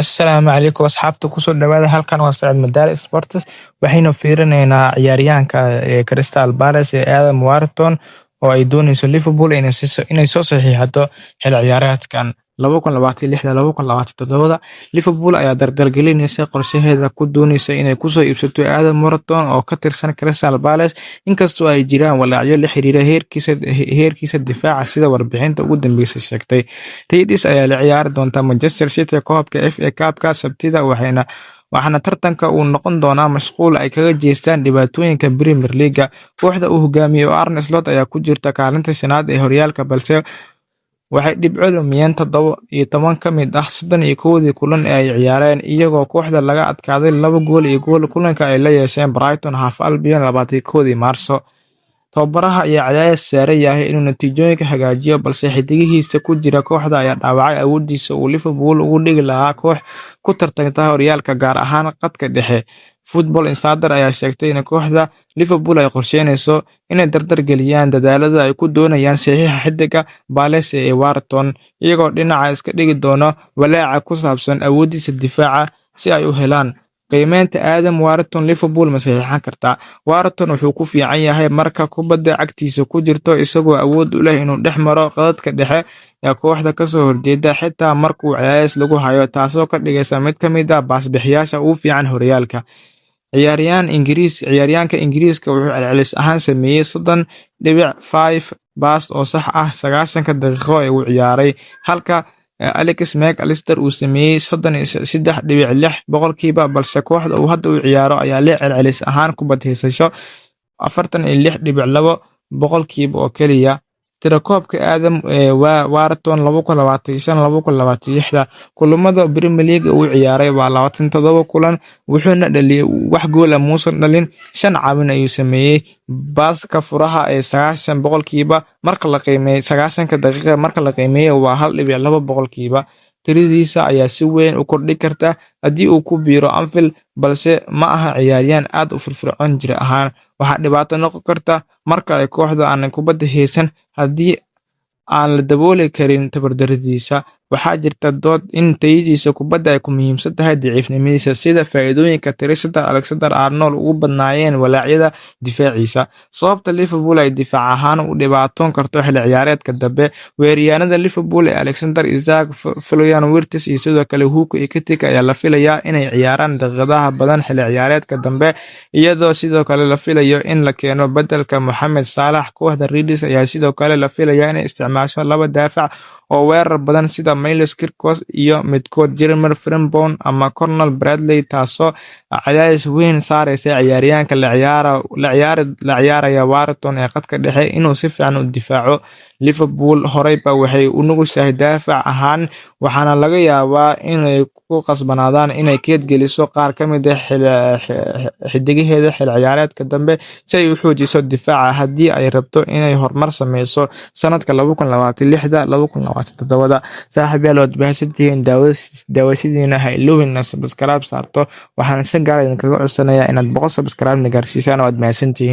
Assalaamu calaykum asxaabta kusoo dhawaada halkan waa Saciid Madaali Sports waxaynu fiirinaynaa ciyaaryahanka Crystal Palace ee Adam Wharton oo ay doonayso Liverpool inay soo saxiixato xil ciyaareedkan 2026-2027. Liverpool ayaa dardargelinaysa qorshaheeda ku doonaysa inay kusoo iibsato Adam Wharton oo ka tirsan Crystal Palace, inkastoo ay jiraan walaacyo la xiriira heerkiisa difaaca sida warbixinta ugu dambeysay sheegtay. Reds ayaa la ciyaari doonta Manchester City koobka FA Cup-ka Sabtida, waxaana tartanka uu noqon doonaa mashquul ay kaga jeestaan dhibaatooyinka Premier League. Kooxda uu hogaamiyo Arne Slot ayaa ku jirta kaalinta shanaad ee horyaalka, balse waxay dhibco lumiyeen 17 ka mid ah 31 kulan ee ay ciyaareen, iyagoo kooxda laga adkaaday 2-gool kulanka ay la yeesheen Brighton Hove Albion 21 Maarso. Tababaraha ayaa cadaadis saaran yahay inuu natiijooyinka hagaajiyo, balse xidigihiisa ku jira kooxda ayaa dhaawacay awoodiisa uu Liverpool ugu dhigi lahaa koox ku tartanta horyaalka, gaar ahaan khadka dhexe. Football Insider ayaa sheegtay in kooxda Liverpool ay qorsheynayso inay dardar geliyaan dadaalada ay ku doonayaan saxiixa xidiga Palace ee Wharton, iyagoo dhinaca iska dhigi doona walaaca ku saabsan awoodiisa difaaca si ay u helaan qiimeynta Adam Wharton. Liverpool ma saxiixan kartaa? Wharton wuxuu ku fiican yahay marka kubadda cagtiisa ku jirto, isagoo awood u leh inuu dhex maro khadadka dhexe ee kooxda kasoo horjeeda xitaa markuu cadaadis lagu hayo, taasoo ka dhigaysa mid ka mid ah baas-bixiyaasha ugu fiican horyaalka. Ciyaaryahanka Ingiriiska wuxuu celcelis ahaan sameeyay 30.5 baas oo sax ah 90 daqiiqo ee uu ciyaaray, halka Alex McAllister uu sameeyay 33.6%, balse kooxda uu hadda u ciyaaro ayaa leh celcelis ahaan kubad haysasho 46.2% oo kaliya. Tirakoobka Adam Wharton 2025-2026 kulamada Premier League uu ciyaaray waa 27 kulan, wuxuuna dhaliyay wax gool muusan dhalin, 5 caawin ayuu sameeyay. Baaska furaha ee 90% marka la qiimeeyo 90 daqiiqo marka la qiimeeyo waa 1.2%. Tiradiisa ayaa si weyn u kordhi karta haddii uu ku biiro Anfield, balse ma aha ciyaaryahan aad u firfircoon jir ahaan. Waxaa dhibaato noqon karta marka ay kooxda aan kubadda haysan haddii aan la dabooli karin tabardarradiisa. Waxaa jirta dood in tayadiisa kubadda ay ku muhiimsan tahay daciifnimadiisa, sida faa'iidooyinka Trent Alexander-Arnold ugu badnaayeen walaacyada difaaciisa. Sababta Liverpool ay difaac ahaan u dhibaatoon karto xilli ciyaareedka dambe. Weeraryahanada Liverpool ee Alexander Isak, Florian Wirtz iyo sidoo kale Hugo Ekitike ayaa la filayaa inay ciyaaraan daqiiqadaha badan xilli ciyaareedka dambe, iyadoo sidoo kale la filayo in la keeno beddelka Mohamed Salah. Kooxda Reds ayaa sidoo kale la filayaa inay isticmaasho 2 daafac oo weerar badan sida Miles Kirkos iyo midkood Jeremy Frimpong ama Conor Bradley, taasoo cadaadis weyn saaraysa ciyaaryahanka la ciyaaraya Wharton ee khadka dhexe inuu si fiican u difaaco. Liverpool horeyba waxay u nugushahay daafac ahaan, waxaana laga yaabaa inay ku qasbanaadaan inay keed geliso qaar ka mid ah xidigaheeda xil ciyaareedka dambe si ay u xoojiso difaaca haddii ay rabto inay horumar sameyso sanadka 2026-2027. Saaxiibayaal, waad mahadsantihiin daawashadiina. Ha iloobin inaad subscribe saarto, waxaan si gaar ah idinkaga codsanayaa inaad 100 subscribe na gaarsiisaan. Waad mahadsantihiin.